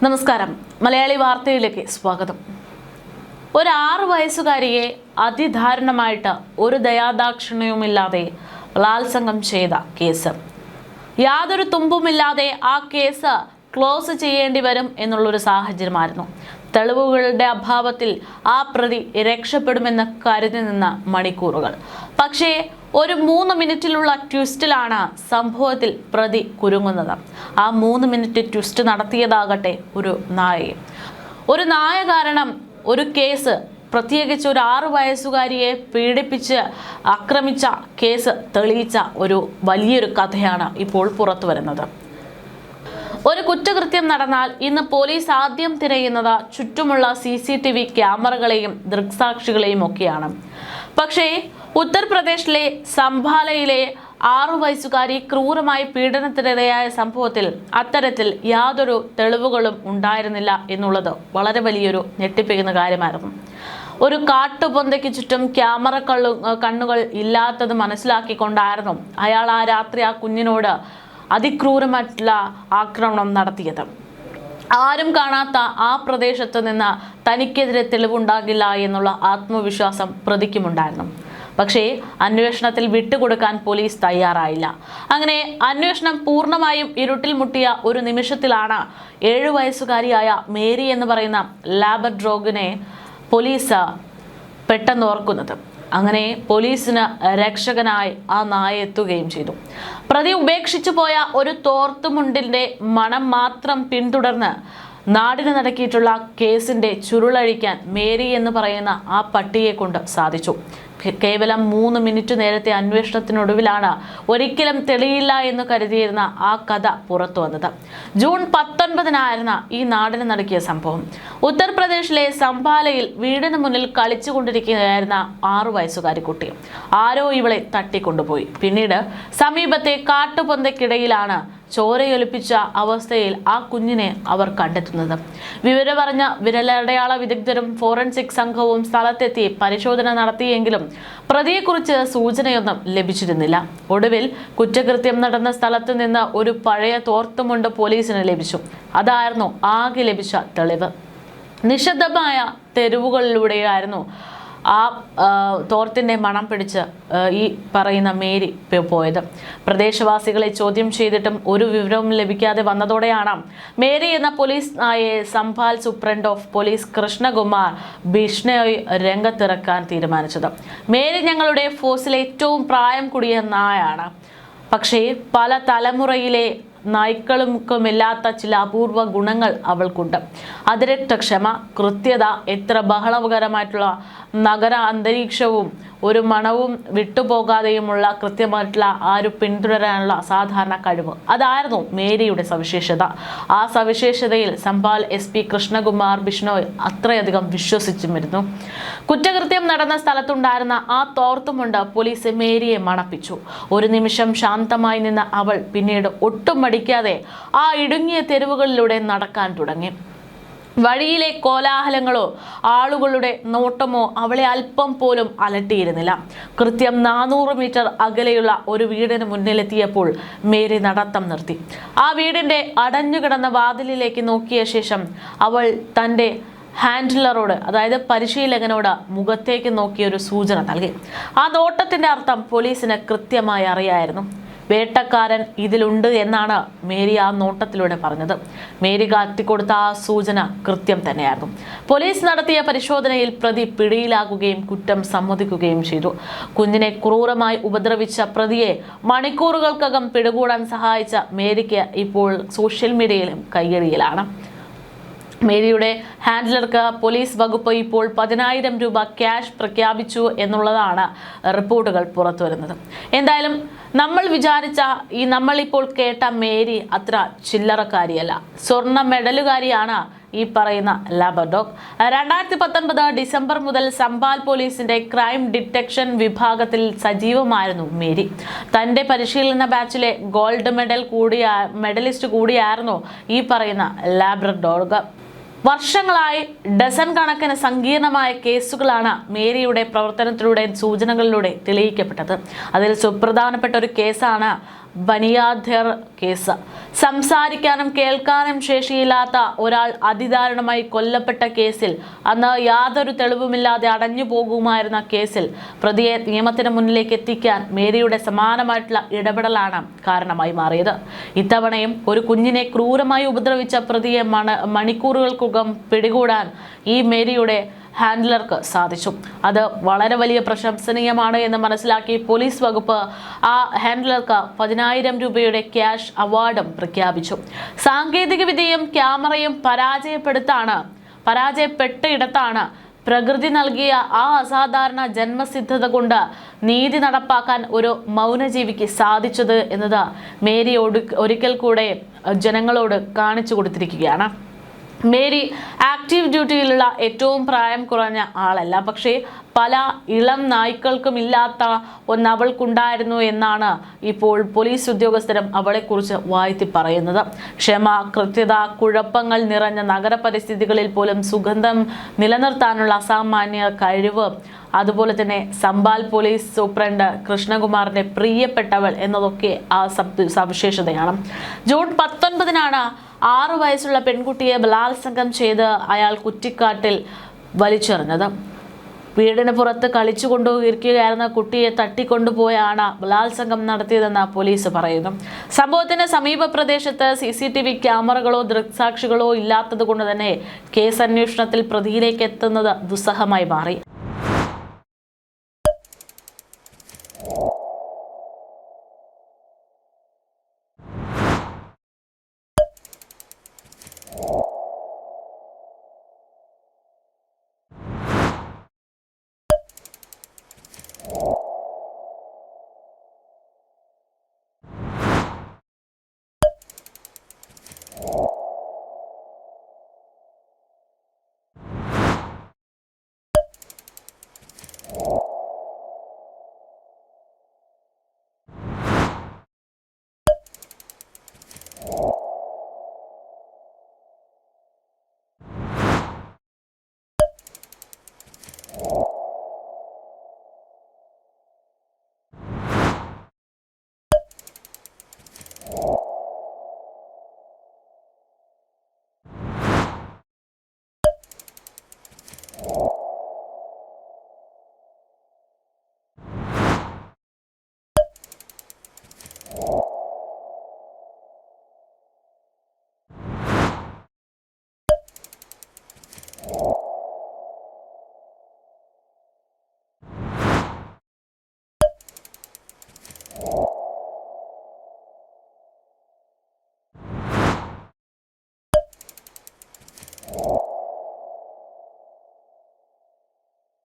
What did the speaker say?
നമസ്കാരം. മലയാളി വാർത്തയിലേക്ക് സ്വാഗതം. ഒരു 6 വയസ്സുകാരിയെ അതിദാരുണമായിട്ട് ഒരു ദയാദാക്ഷിണ്യവുമില്ലാതെ ബലാത്സംഗം ചെയ്ത കേസ്. യാതൊരു തുമ്പുമില്ലാതെ ആ കേസ് ക്ലോസ് ചെയ്യേണ്ടി വരും എന്നുള്ളൊരു സാഹചര്യമായിരുന്നു. തെളിവുകളുടെ അഭാവത്തിൽ ആ പ്രതി രക്ഷപ്പെടുമെന്ന് കരുതി നിന്ന മണിക്കൂറുകൾ. പക്ഷേ ഒരു 3 മിനിറ്റിലുള്ള ട്വിസ്റ്റിലാണ് സംഭവത്തിൽ പ്രതി കുരുങ്ങുന്നത്. ആ 3 മിനിറ്റ് ട്വിസ്റ്റ് നടത്തിയതാകട്ടെ ഒരു നായ കാരണം ഒരു കേസ്, പ്രത്യേകിച്ച് ഒരു 6 വയസ്സുകാരിയെ പീഡിപ്പിച്ച് ആക്രമിച്ച കേസ് തെളിയിച്ച ഒരു വലിയൊരു കഥയാണ് ഇപ്പോൾ പുറത്തു വരുന്നത്. ഒരു കുറ്റകൃത്യം നടന്നാൽ ഇന്ന് പോലീസ് ആദ്യം തിരയുന്നത് ചുറ്റുമുള്ള CCTV ക്യാമറകളെയും ദൃക്സാക്ഷികളെയും ഒക്കെയാണ്. പക്ഷേ ഉത്തർപ്രദേശിലെ സംഭാലയിലെ 6 വയസ്സുകാരി ക്രൂരമായി പീഡനത്തിനിരയായ സംഭവത്തിൽ അത്തരത്തിൽ യാതൊരു തെളിവുകളും ഉണ്ടായിരുന്നില്ല എന്നുള്ളത് വളരെ വലിയൊരു ഞെട്ടിപ്പിക്കുന്ന കാര്യമായിരുന്നു. ഒരു കാട്ടുപൊന്തയ്ക്ക് ചുറ്റും ക്യാമറ കണ്ണുകൾ ഇല്ലാത്തത് മനസ്സിലാക്കിക്കൊണ്ടായിരുന്നു അയാൾ ആ രാത്രി ആ കുഞ്ഞിനോട് അതിക്രൂരമായിട്ടുള്ള ആക്രമണം നടത്തിയത്. ആരും കാണാത്ത ആ പ്രദേശത്ത് നിന്ന് തനിക്കെതിരെ തെളിവുണ്ടാകില്ല എന്നുള്ള ആത്മവിശ്വാസം പ്രതിക്കുമുണ്ടായിരുന്നു. പക്ഷേ അന്വേഷണത്തിൽ വിട്ടുകൊടുക്കാൻ പോലീസ് തയ്യാറായില്ല. അങ്ങനെ അന്വേഷണം പൂർണ്ണമായും ഇരുട്ടിൽ മുട്ടിയ ഒരു നിമിഷത്തിലാണ് 7 വയസ്സുകാരിയായ മേരി എന്ന് പറയുന്ന ലാബ്രഡോഗിനെ പോലീസ് പെട്ടെന്ന് ഓർക്കുന്നത്. അങ്ങനെ പോലീസിന് രക്ഷകനായി ആ നായ എത്തുകയും ചെയ്തു. പ്രതി ഉപേക്ഷിച്ചു പോയ ഒരു തോർത്തുമുണ്ടിന്റെ മണം മാത്രം പിന്തുടർന്ന് നാടിന് നടക്കിയിട്ടുള്ള കേസിന്റെ ചുരുളഴിക്കാൻ മേരി എന്ന് പറയുന്ന ആ പട്ടിയെ കൊണ്ട് സാധിച്ചു. കേവലം 3 മിനിറ്റ് നേരത്തെ അന്വേഷണത്തിനൊടുവിലാണ് ഒരിക്കലും തെളിയില്ല എന്ന് കരുതിയിരുന്ന ആ കഥ പുറത്തു വന്നത്. ജൂൺ 19-നായിരുന്ന ഈ നാടിന് നടക്കിയ സംഭവം. ഉത്തർപ്രദേശിലെ സംഭാലയിൽ വീടിന് മുന്നിൽ കളിച്ചുകൊണ്ടിരിക്കുകയായിരുന്ന 6 വയസ്സുകാരി കുട്ടി ആരോ ഇവളെ തട്ടിക്കൊണ്ടുപോയി. പിന്നീട് സമീപത്തെ കാട്ടുപൊന്തയ്ക്കിടയിലാണ് ചോരയൊലിപ്പിച്ച അവസ്ഥയിൽ ആ കുഞ്ഞിനെ അവർ കണ്ടെത്തുന്നത്. വിവരമറിഞ്ഞ വിരലടയാള വിദഗ്ധരും ഫോറൻസിക് സംഘവും സ്ഥലത്തെത്തി പരിശോധന നടത്തിയെങ്കിലും പ്രതിയെക്കുറിച്ച് സൂചനയൊന്നും ലഭിച്ചിരുന്നില്ല. ഒടുവിൽ കുറ്റകൃത്യം നടന്ന സ്ഥലത്ത് നിന്ന് ഒരു പഴയ തോർത്തുമുണ്ട് പോലീസിന് ലഭിച്ചു. അതായിരുന്നു ആകെ ലഭിച്ച തെളിവ്. നിശബ്ദമായ തെരുവുകളിലൂടെയായിരുന്നു ആ തോർത്തിൻ്റെ മണം പിടിച്ച് ഈ പറയുന്ന മേരി പോയത്. പ്രദേശവാസികളെ ചോദ്യം ചെയ്തിട്ടും ഒരു വിവരവും ലഭിക്കാതെ വന്നതോടെയാണ് മേരി എന്ന പോലീസ് നായയെ Sambhal superintendent of police Krishnakumar Bishnoi രംഗത്തിറക്കാൻ തീരുമാനിച്ചത്. മേരി ഞങ്ങളുടെ ഫോഴ്സിലെ ഏറ്റവും പ്രായം കൂടിയ നായാണ്. പക്ഷേ പല തലമുറയിലെ നായ്ക്കളുമില്ലാത്ത ചില അപൂർവ ഗുണങ്ങൾ അവൾക്കുണ്ട്. അതിരക്ത ക്ഷമ, കൃത്യത, എത്ര ബഹളകരമായിട്ടുള്ള നഗര അന്തരീക്ഷവും ഒരു മണവും വിട്ടുപോകാതെയുമുള്ള കൃത്യമായിട്ടുള്ള ആ ഒരു പിന്തുടരാനുള്ള അസാധാരണ കഴിവ്, അതായിരുന്നു മേരിയുടെ സവിശേഷത. ആ സവിശേഷതയിൽ സംഭാൽ SP കൃഷ്ണകുമാർ ബിഷ്ണോയ് അത്രയധികം വിശ്വസിച്ചുമിരുന്നു. കുറ്റകൃത്യം നടന്ന സ്ഥലത്തുണ്ടായിരുന്ന ആ തോർത്തുമുണ്ട് പോലീസ് മേരിയെ മണപ്പിച്ചു. ഒരു നിമിഷം ശാന്തമായി നിന്ന അവൾ പിന്നീട് ഒട്ടും മടിക്കാതെ ആ ഇടുങ്ങിയ തെരുവുകളിലൂടെ നടക്കാൻ തുടങ്ങി. വഴിയിലെ കോലാഹലങ്ങളോ ആളുകളുടെ നോട്ടമോ അവളെ അല്പം പോലും അലട്ടിയിരുന്നില്ല. കൃത്യം 400 മീറ്റർ അകലെയുള്ള ഒരു വീടിന് മുന്നിലെത്തിയപ്പോൾ മേരി നടത്തം നിർത്തി. ആ വീടിന്റെ അടഞ്ഞുകിടന്ന വാതിലിലേക്ക് നോക്കിയ ശേഷം അവൾ തൻ്റെ ഹാൻഡിലറോട്, അതായത് പരിശീലകനോട് മുഖത്തേക്ക് നോക്കിയൊരു സൂചന നൽകി. ആ നോട്ടത്തിന്റെ അർത്ഥം പോലീസിന് കൃത്യമായി അറിയായിരുന്നു. വേട്ടക്കാരൻ ഇതിലുണ്ട് എന്നാണ് മേരി ആ നോട്ടത്തിലൂടെ പറഞ്ഞത്. മേരി കാട്ടിക്കൊടുത്ത ആ സൂചന കൃത്യം തന്നെയായിരുന്നു. പോലീസ് നടത്തിയ പരിശോധനയിൽ പ്രതി പിടിയിലാകുകയും കുറ്റം സമ്മതിക്കുകയും ചെയ്തു. കുഞ്ഞിനെ ക്രൂരമായി ഉപദ്രവിച്ച പ്രതിയെ മണിക്കൂറുകൾക്കകം പിടികൂടാൻ സഹായിച്ച മേരിക്ക് ഇപ്പോൾ സോഷ്യൽ മീഡിയയിലും കയ്യടിയിലാണ്. മേരിയുടെ ഹാൻഡിലർക്ക് പോലീസ് വകുപ്പ് ഇപ്പോൾ 10,000 രൂപ ക്യാഷ് പ്രഖ്യാപിച്ചു എന്നുള്ളതാണ് റിപ്പോർട്ടുകൾ പുറത്തു വരുന്നത്. എന്തായാലും നമ്മൾ വിചാരിച്ച നമ്മളിപ്പോൾ കേട്ട മേരി അത്ര ചില്ലറക്കാരിയല്ല. സ്വർണ്ണ മെഡലുകാരിയാണ് ഈ പറയുന്ന ലാബ്രഡോഗ്. 2019 ഡിസംബർ മുതൽ സംഭാൽ പോലീസിന്റെ ക്രൈം ഡിറ്റക്ഷൻ വിഭാഗത്തിൽ സജീവമായിരുന്നു മേരി. തൻ്റെ പരിശീലന ബാച്ചിലെ ഗോൾഡ് മെഡലിസ്റ്റ് കൂടിയായിരുന്നു ഈ പറയുന്ന ലാബ്രഡോഗ്. വർഷങ്ങളായി ഡസൻ കണക്കിന് സങ്കീർണമായ കേസുകളാണ് മേരിയുടെ പ്രവർത്തനത്തിലൂടെ സൂചനകളിലൂടെ തെളിയിക്കപ്പെട്ടത്. അതിൽ സുപ്രധാനപ്പെട്ട ഒരു കേസാണ് ബനിയാധർ കേസ്. സംസാരിക്കാനും കേൾക്കാനും ശേഷിയില്ലാത്ത ഒരാൾ അതിദാരുണമായി കൊല്ലപ്പെട്ട കേസിൽ, അന്ന് യാതൊരു തെളിവുമില്ലാതെ അടഞ്ഞു പോകുമായിരുന്ന കേസിൽ പ്രതിയെ നിയമത്തിന് മുന്നിലേക്ക് എത്തിക്കാൻ മേരിയുടെ സമാനമായിട്ടുള്ള ഇടപെടലാണ് കാരണമായി മാറിയത്. ഇത്തവണയും ഒരു കുഞ്ഞിനെ ക്രൂരമായി ഉപദ്രവിച്ച പ്രതിയെ മണിക്കൂറുകൾക്കകം പിടികൂടാൻ ഈ മേരിയുടെ ഹാൻഡ്ലർക്ക് സാധിച്ചു. അത് വളരെ വലിയ പ്രശംസനീയമാണ് എന്ന് മനസ്സിലാക്കി പോലീസ് വകുപ്പ് ആ ഹാൻഡ്ലർക്ക് 10,000 രൂപയുടെ ക്യാഷ് അവാർഡും പ്രഖ്യാപിച്ചു. സാങ്കേതികവിദ്യയും ക്യാമറയും പരാജയപ്പെട്ട ഇടത്താണ് പ്രകൃതി നൽകിയ ആ അസാധാരണ ജന്മസിദ്ധത കൊണ്ട് നീതി നടപ്പാക്കാൻ ഒരു മൗനജീവിക്ക് സാധിച്ചത് എന്നത് മേരി ഒരിക്കൽ കൂടെ ജനങ്ങളോട് കാണിച്ചു കൊടുത്തിരിക്കുകയാണ്. മേരി ആക്റ്റീവ് ഡ്യൂട്ടിയിലുള്ള ഏറ്റവും പ്രായം കുറഞ്ഞ ആളല്ല, പക്ഷേ പല ഇളം നായ്ക്കൾക്കും ഇല്ലാത്ത ഒന്ന് അവൾക്കുണ്ടായിരുന്നു എന്നാണ് ഇപ്പോൾ പോലീസ് ഉദ്യോഗസ്ഥരും അവളെക്കുറിച്ച് വാഴ്ത്തി പറയുന്നത്. ക്ഷമ, കൃത്യത, കുഴപ്പങ്ങൾ നിറഞ്ഞ നഗരപരിസ്ഥിതികളിൽ പോലും സുഗന്ധം നിലനിർത്താനുള്ള അസാമാന്യ കഴിവ്, അതുപോലെ തന്നെ സംബാൽ പോലീസ് സൂപ്രണ്ട് കൃഷ്ണകുമാറിന്റെ പ്രിയപ്പെട്ടവൾ എന്നതൊക്കെ ആ സവിശേഷതയാണ്. ജൂൺ 19-നാണ് 6 വയസ്സുള്ള പെൺകുട്ടിയെ ബലാത്സംഗം ചെയ്ത് അയാൾ കുറ്റിക്കാട്ടിൽ വലിച്ചെറിഞ്ഞത്. വീടിന് പുറത്ത് കളിച്ചുകൊണ്ടിരിക്കുകയായിരുന്ന കുട്ടിയെ തട്ടിക്കൊണ്ടുപോയാണ് ബലാത്സംഗം നടത്തിയതെന്ന് പോലീസ് പറയുന്നു. സംഭവത്തിന് സമീപ പ്രദേശത്ത് CCTV ക്യാമറകളോ ദൃക്സാക്ഷികളോ ഇല്ലാത്തത് കൊണ്ട് തന്നെ കേസ് അന്വേഷണത്തിൽ പ്രതിയിലേക്ക് എത്തുന്നത് ദുസ്സഹമായി മാറി.